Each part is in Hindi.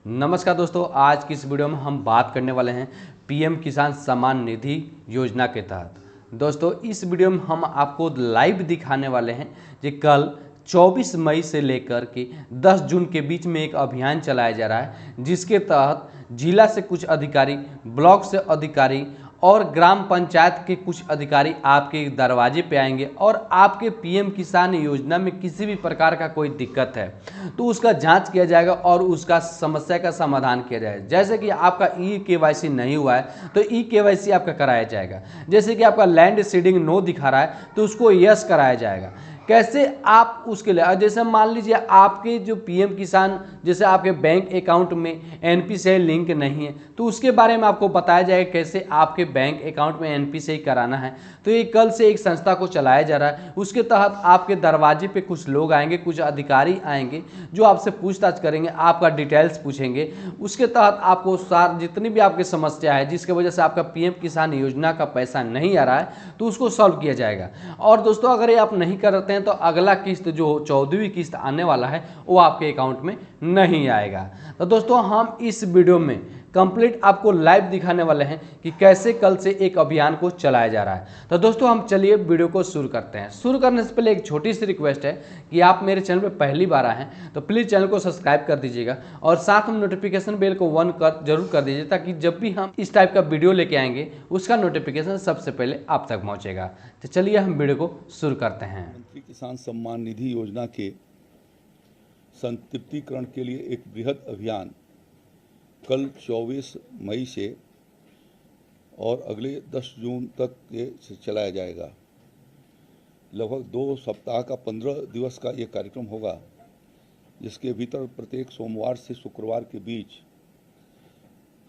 नमस्कार दोस्तों, आज की इस वीडियो में हम बात करने वाले हैं पीएम किसान सम्मान निधि योजना के तहत। दोस्तों, इस वीडियो में हम आपको लाइव दिखाने वाले हैं कि कल 24 मई से लेकर के 10 जून के बीच में एक अभियान चलाया जा रहा है, जिसके तहत जिला से कुछ अधिकारी, ब्लॉक से अधिकारी और ग्राम पंचायत के कुछ अधिकारी आपके दरवाजे पे आएंगे और आपके पीएम किसान योजना में किसी भी प्रकार का कोई दिक्कत है तो उसका जांच किया जाएगा और उसका समस्या का समाधान किया जाएगा। जैसे कि आपका ई-केवाईसी नहीं हुआ है तो ई-केवाईसी आपका कराया जाएगा। जैसे कि आपका लैंड सीडिंग नो दिखा रहा है तो उसको यस कराया जाएगा। कैसे आप उसके लिए, जैसे मान लीजिए आपके जो पीएम किसान, जैसे आपके बैंक अकाउंट में एनपीसीआई लिंक नहीं है तो उसके बारे में आपको बताया जाएगा कैसे आपके बैंक अकाउंट में एनपीसीआई कराना है। तो ये कल से एक संस्था को चलाया जा रहा है। उसके तहत आपके दरवाजे पे कुछ लोग आएंगे, कुछ अधिकारी आएंगे जो आपसे पूछताछ करेंगे, आपका डिटेल्स पूछेंगे। उसके तहत आपको सार जितनी भी आपकी समस्या है जिसके वजह से आपका पीएम किसान योजना का पैसा नहीं आ रहा है तो उसको सॉल्व किया जाएगा। और दोस्तों, अगर ये आप नहीं करते हैं तो अगला किस्त जो 14वीं किस्त आने वाला है वो आपके अकाउंट में नहीं आएगा। तो दोस्तों, हम इस वीडियो में कंप्लीट आपको लाइव दिखाने वाले हैं कि कैसे कल से एक अभियान को चलाया जा रहा है। तो दोस्तों, हम चलिए वीडियो को शुरू करते हैं। शुरू करने से पहले एक छोटी सी रिक्वेस्ट है कि आप मेरे चैनल पर पहली बार आए हैं तो प्लीज़ चैनल को सब्सक्राइब कर दीजिएगा और साथ में नोटिफिकेशन बेल को ऑन कर जरूर कर दीजिए, ताकि जब भी हम इस टाइप का वीडियो लेके आएंगे उसका नोटिफिकेशन सबसे पहले आप तक पहुँचेगा। तो चलिए हम वीडियो को शुरू करते हैं। प्रधानमंत्री किसान सम्मान निधि योजना के संतृप्तिकरण के लिए एक बृहद अभियान कल 24 मई से और अगले 10 जून तक ये चलाया जाएगा। लगभग 2 सप्ताह का 15 दिवस का ये कार्यक्रम होगा, जिसके भीतर प्रत्येक सोमवार से शुक्रवार के बीच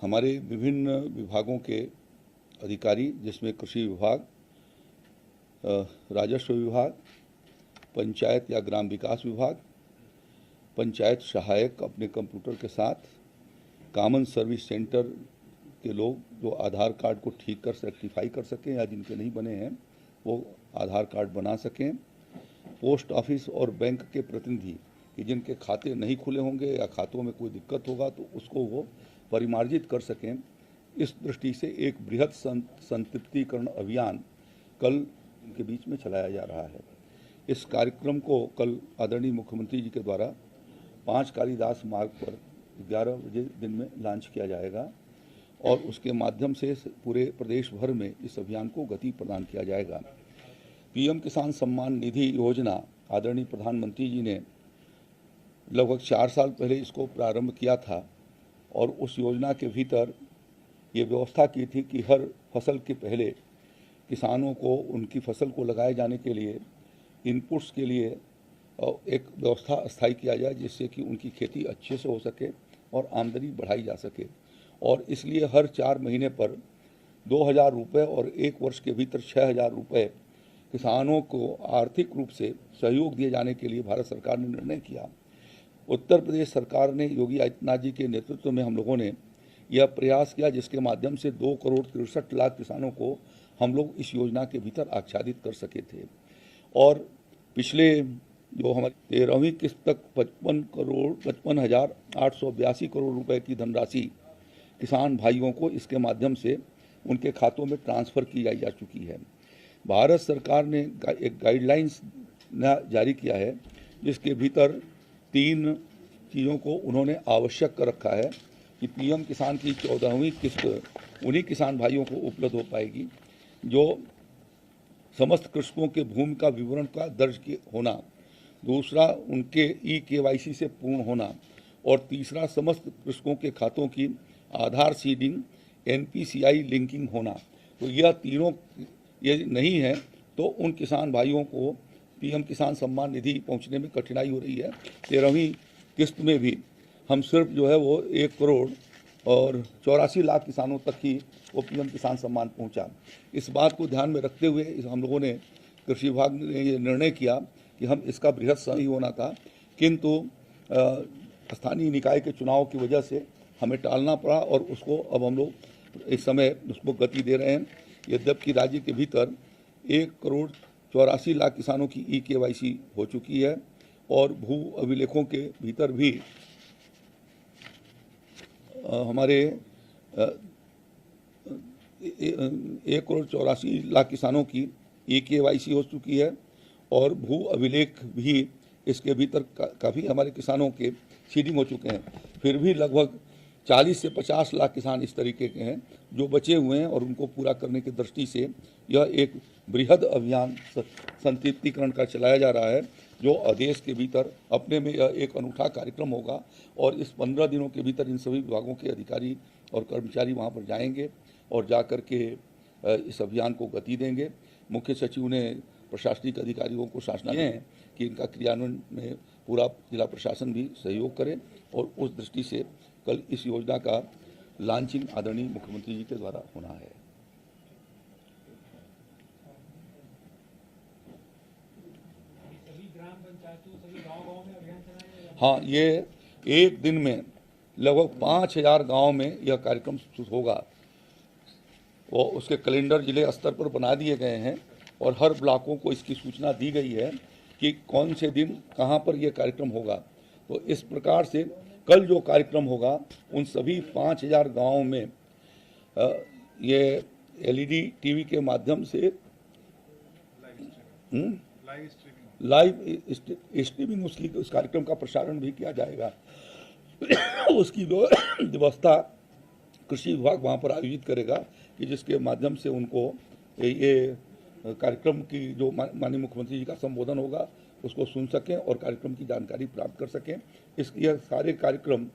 हमारे विभिन्न विभागों के अधिकारी, जिसमें कृषि विभाग, राजस्व विभाग, पंचायत या ग्राम विकास विभाग, पंचायत सहायक अपने कंप्यूटर के साथ, कॉमन सर्विस सेंटर के लोग जो आधार कार्ड को ठीक कर रेक्टिफाई कर सकें या जिनके नहीं बने हैं वो आधार कार्ड बना सकें, पोस्ट ऑफिस और बैंक के प्रतिनिधि कि जिनके खाते नहीं खुले होंगे या खातों में कोई दिक्कत होगा तो उसको वो परिमार्जित कर सकें। इस दृष्टि से एक बृहद संतृप्तिकरण अभियान कल के बीच में चलाया जा रहा है। इस कार्यक्रम को कल आदरणीय मुख्यमंत्री जी के द्वारा 5 कालिदास मार्ग पर 11 बजे दिन में लॉन्च किया जाएगा और उसके माध्यम से पूरे प्रदेश भर में इस अभियान को गति प्रदान किया जाएगा। पीएम किसान सम्मान निधि योजना आदरणीय प्रधानमंत्री जी ने लगभग 4 साल पहले इसको प्रारंभ किया था और उस योजना के भीतर ये व्यवस्था की थी कि हर फसल के पहले किसानों को उनकी फसल को लगाए जाने के लिए इनपुट्स के लिए एक व्यवस्था स्थायी किया जाए, जिससे कि उनकी खेती अच्छे से हो सके और आमदनी बढ़ाई जा सके। और इसलिए हर 4 महीने पर 2,000 रुपये और 1 वर्ष के भीतर 6,000 रुपये किसानों को आर्थिक रूप से सहयोग दिए जाने के लिए भारत सरकार ने निर्णय किया। उत्तर प्रदेश सरकार ने योगी आदित्यनाथ जी के नेतृत्व में हम लोगों ने यह प्रयास किया, जिसके माध्यम से 2 करोड़ 63 लाख किसानों को हम लोग इस योजना के भीतर आच्छादित कर सके थे। और पिछले जो हमारी 13वीं किस्त तक 55,882 करोड़ रुपए की धनराशि किसान भाइयों को इसके माध्यम से उनके खातों में ट्रांसफ़र की जा चुकी है। भारत सरकार ने एक गाइडलाइंस जारी किया है, जिसके भीतर 3 चीज़ों को उन्होंने आवश्यक कर रखा है कि पीएम किसान की 14वीं किस्त उन्हीं किसान भाइयों को उपलब्ध हो पाएगी जो समस्त कृषकों के भूमि का विवरण का दर्ज होना, दूसरा उनके ई-केवाईसी से पूर्ण होना और तीसरा समस्त कृषकों के खातों की आधार सीडिंग एनपीसीआई लिंकिंग होना। तो यह तीनों ये नहीं है तो उन किसान भाइयों को पीएम किसान सम्मान निधि पहुंचने में कठिनाई हो रही है। 13वीं किस्त में भी हम सिर्फ जो है वो 1 करोड़ और 84 लाख किसानों तक ही वो पीएम किसान सम्मान पहुंचा। इस बात को ध्यान में रखते हुए हम लोगों ने, कृषि विभाग ने ये निर्णय किया कि हम इसका बृहद सही होना था, किंतु स्थानीय निकाय के चुनाव की वजह से हमें टालना पड़ा और उसको अब हम लोग इस समय उसको गति दे रहे हैं। यद्यपि राज्य के भीतर 1 करोड़ 84 लाख किसानों की ई-केवाईसी हो चुकी है और भू अभिलेखों के भीतर भी हमारे 1,84,00,000 किसानों की eKYC हो चुकी है और भू अभिलेख भी इसके भीतर काफ़ी हमारे किसानों के सीडिंग हो चुके हैं। फिर भी लगभग 40 से 50 लाख किसान इस तरीके के हैं जो बचे हुए हैं और उनको पूरा करने की दृष्टि से यह एक बृहद अभियान संतृप्तिकरण का चलाया जा रहा है, जो देश के भीतर अपने में यह एक अनूठा कार्यक्रम होगा। और इस 15 दिनों के भीतर इन सभी विभागों के अधिकारी और कर्मचारी वहाँ पर जाएंगे और जा कर के इस अभियान को गति देंगे। मुख्य सचिव ने प्रशासनिक अधिकारियों को शासन दिए हैं कि इनका क्रियान्वयन में पूरा जिला प्रशासन भी सहयोग करे और उस दृष्टि से कल इस योजना का लॉन्चिंग आदरणीय मुख्यमंत्री जी के द्वारा होना है। हाँ, ये एक दिन में लगभग 5,000 गांव में यह कार्यक्रम होगा। वो उसके कैलेंडर जिले स्तर पर बना दिए गए हैं और हर ब्लॉकों को इसकी सूचना दी गई है कि कौन से दिन कहाँ पर यह कार्यक्रम होगा। तो इस प्रकार से कल जो कार्यक्रम होगा उन सभी 5,000 गाँवों में ये LED टीवी के माध्यम से लाइव स्ट्रीमिंग उस कार्यक्रम का प्रसारण भी किया जाएगा। उसकी व्यवस्था कृषि विभाग वहाँ पर आयोजित करेगा कि जिसके माध्यम से उनको ये कार्यक्रम की जो माननीय मुख्यमंत्री जी का संबोधन होगा उसको सुन सकें और कार्यक्रम की जानकारी प्राप्त कर सकें। यह सारे कार्यक्रम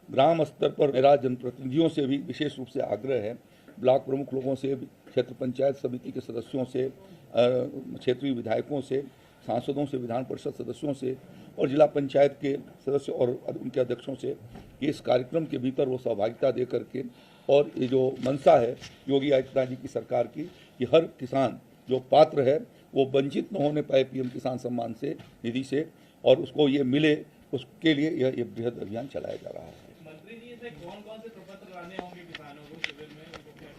ग्राम स्तर पर मेरा जनप्रतिनिधियों से भी विशेष रूप से आग्रह है, ब्लॉक प्रमुख लोगों से, क्षेत्र पंचायत समिति के सदस्यों से, क्षेत्रीय विधायकों से, सांसदों से, विधान परिषद सदस्यों से और जिला पंचायत के सदस्य और उनके अध्यक्षों से कि इस कार्यक्रम के भीतर वो सहभागिता दे करके और ये जो मंशा है योगी आदित्यनाथ जी की सरकार की कि हर किसान जो पात्र है वो वंचित न होने पाए PM किसान सम्मान से निधि से और उसको ये मिले, उसके लिए यह बृहद अभियान चलाया जा रहा है। मंत्री जी से कौन-कौन से प्रपत्र लाने होंगे किसानों को शिविर में, उनको क्या?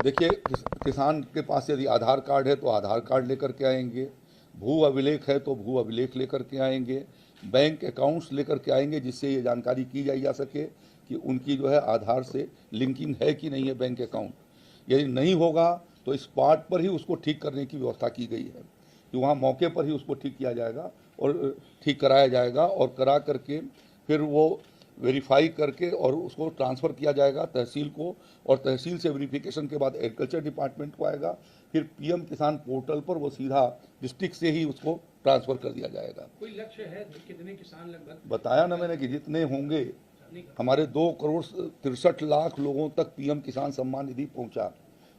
देखिए, किसान के पास यदि आधार कार्ड है तो आधार कार्ड लेकर के आएंगे, भू अभिलेख है तो भू अभिलेख लेकर के आएंगे, बैंक अकाउंट्स लेकर के आएंगे जिससे ये जानकारी की जा सके कि उनकी जो है आधार से लिंकिंग है कि नहीं है बैंक अकाउंट। यदि नहीं होगा तो स्पॉट पर ही उसको ठीक करने की व्यवस्था की गई है कि वहाँ मौके पर ही उसको ठीक किया जाएगा और ठीक कराया जाएगा और करा करके फिर वो वेरीफाई करके और उसको ट्रांसफ़र किया जाएगा तहसील को और तहसील से वेरिफिकेशन के बाद एग्रीकल्चर डिपार्टमेंट को आएगा, फिर PM किसान पोर्टल पर वो सीधा डिस्ट्रिक्ट से ही उसको ट्रांसफ़र कर दिया जाएगा। कोई लक्ष्य है कितने किसान लगभग? बताया ना मैंने कि जितने होंगे, हमारे 2,63,00,000 लोगों तक PM किसान सम्मान निधि पहुंचा।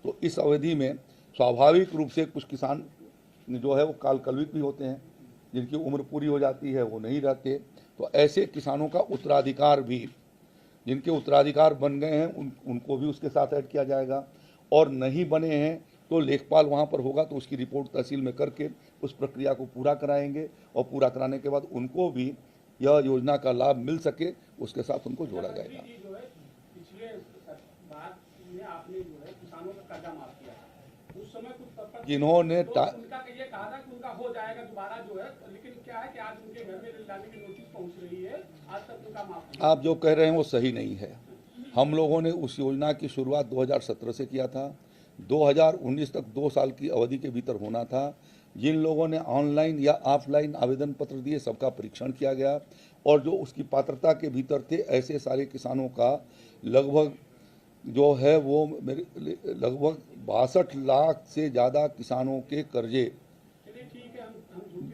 तो इस अवधि में स्वाभाविक रूप से कुछ किसान जो है वो कालकलविक भी होते हैं, जिनकी उम्र पूरी हो जाती है वो नहीं रहते। तो ऐसे किसानों का उत्तराधिकार भी, जिनके उत्तराधिकार बन गए हैं उनको भी उसके साथ ऐड किया जाएगा और नहीं बने हैं तो लेखपाल वहाँ पर होगा तो उसकी रिपोर्ट तहसील में करके उस प्रक्रिया को पूरा कराएंगे और पूरा कराने के बाद उनको भी यह योजना का लाभ मिल सके उसके साथ उनको जोड़ा जाएगा। जिन्होंने उनका ये कहा था कि उनका हो जाएगा दोबारा जो है, लेकिन क्या है कि आज उनके घर में लाने की नोटिस पहुंच रही है, आज तक उनका माफ। आप जो कह रहे हैं वो सही नहीं है। हम लोगों ने उस योजना की शुरुआत 2017 से किया था, 2019 तक 2 साल की अवधि के भीतर होना था। जिन लोगों ने ऑनलाइन या ऑफलाइन आवेदन पत्र दिए सबका परीक्षण किया गया और जो उसकी पात्रता के भीतर थे ऐसे सारे किसानों का लगभग जो है वो मेरे लगभग 62 लाख से ज़्यादा किसानों के कर्जे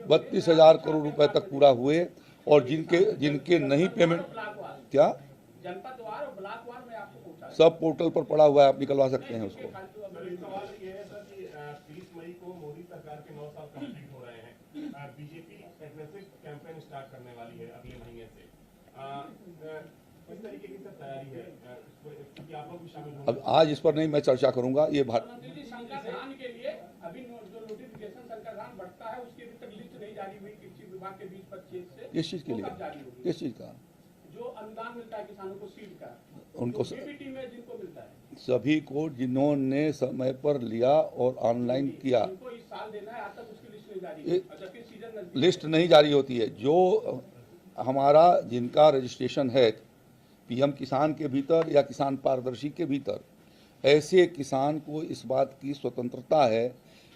32,000 करोड़ रुपए तक पूरा हुए और जिनके नहीं पेमेंट क्या जनपदवार और ब्लॉकवार में आपको पहुंचा सब पोर्टल पर पड़ा हुआ है, आप निकलवा सकते हैं उसको। सवाल ये है सर कि 30 मई को मोदी सरकार के 9 साल कंप्लीट हो रहे हैं। बीजेपी एग्रेसिव कैंपेन स्टार्ट करने वाली है अगले महीने से। किस तरीके की सर तैयारी है कि आप लोग भी शामिल होंगे? अब आज इस पर नहीं मैं चर्चा करूंगा। ये संकरधान के लिए अभी जो नोटिफिकेशन संकरधान बढ़ता है उसकी अभी तक लिस्ट नहीं जारी हुई कृषि विभाग के 20-25 से। किस चीज़ के लिए? किस चीज़ का? जो अनुदान मिलता है किसानों को सीड का, उनको बीबीटी में जिनको मिलता है, सभी को जिन्होंने समय पर लिया और ऑनलाइन किया, उनको इस साल देना है, आज तक उसकी लिस्ट नहीं जारी हुई। अच्छा, फिर सीजन लिस्ट नहीं जारी होती है। जो हमारा जिनका रजिस्ट्रेशन है पीएम किसान के भीतर या किसान पारदर्शी के भीतर ऐसे किसान को इस बात की स्वतंत्रता है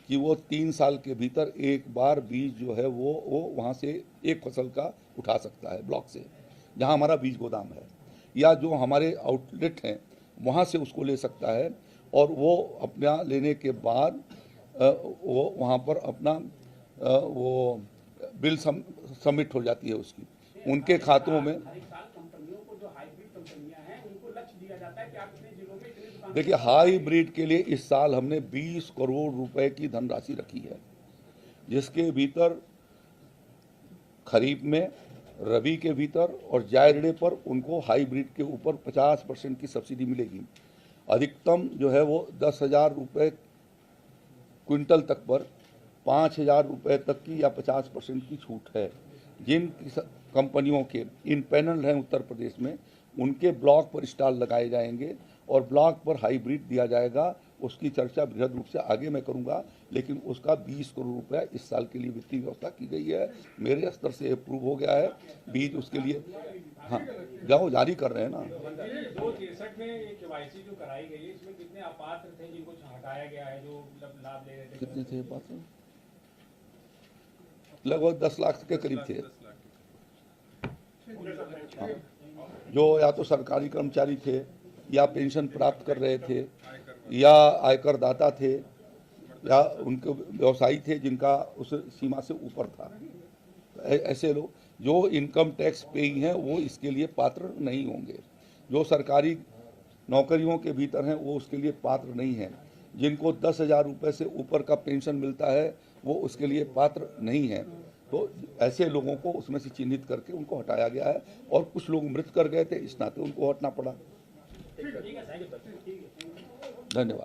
कि वो 3 साल के भीतर एक बार बीज जो है वो वहाँ से एक फसल का उठा सकता है ब्लॉक से, जहाँ हमारा बीज गोदाम है, या जो हमारे आउटलेट हैं वहाँ से उसको ले सकता है। और वो अपना लेने के बाद वो वहाँ पर अपना वो बिल सबमिट हो जाती है उसकी उनके खातों में। हर एक साल कंपनियों को जो हाइब्रिड कंपनियां हैं उनको लक्ष्य दिया जाता है कि आप इतने जिलों में इतने दुकान। देखिए, हाईब्रिड के लिए इस साल हमने 20 करोड़ रुपए की धनराशि रखी है, जिसके भीतर खरीफ में, रबी के भीतर और जायदे पर उनको हाईब्रिड के ऊपर 50% की सब्सिडी मिलेगी। अधिकतम जो है वो 10,000 रुपये क्विंटल तक पर 5,000 रुपये तक की या 50% की छूट है। जिन कंपनियों के इन पैनल हैं उत्तर प्रदेश में, उनके ब्लॉक पर स्टॉल लगाए जाएंगे और ब्लॉक पर हाइब्रिड दिया जाएगा। उसकी चर्चा बृहद रूप से आगे मैं करूंगा, लेकिन उसका 20 करोड़ रुपया इस साल के लिए वित्तीय व्यवस्था की गई है। मेरे स्तर से अप्रूव हो गया है बीज उसके लिए। हाँ, जाओ जारी कर रहे हैं ना। 263 में ये केवाईसी जो कराई गई है, इसमें कितने अपात्र थे जिनको हटाया गया है, जो लाभ ले रहे थे? कितने थे पात्र? लगभग 10 लाख के करीब थे। हाँ, जो या तो सरकारी कर्मचारी थे, या पेंशन प्राप्त कर रहे थे, या आयकर दाता थे, या उनके व्यवसायी थे जिनका उस सीमा से ऊपर था। ऐसे लोग जो इनकम टैक्स पेइंग हैं वो इसके लिए पात्र नहीं होंगे। जो सरकारी नौकरियों के भीतर हैं वो उसके लिए पात्र नहीं हैं। जिनको 10,000 रुपये से ऊपर का पेंशन मिलता है वो उसके लिए पात्र नहीं है। तो ऐसे लोगों को उसमें से चिन्हित करके उनको हटाया गया है, और कुछ लोग मृत कर गए थे, इस नाते उनको हटना पड़ा। धन्यवाद।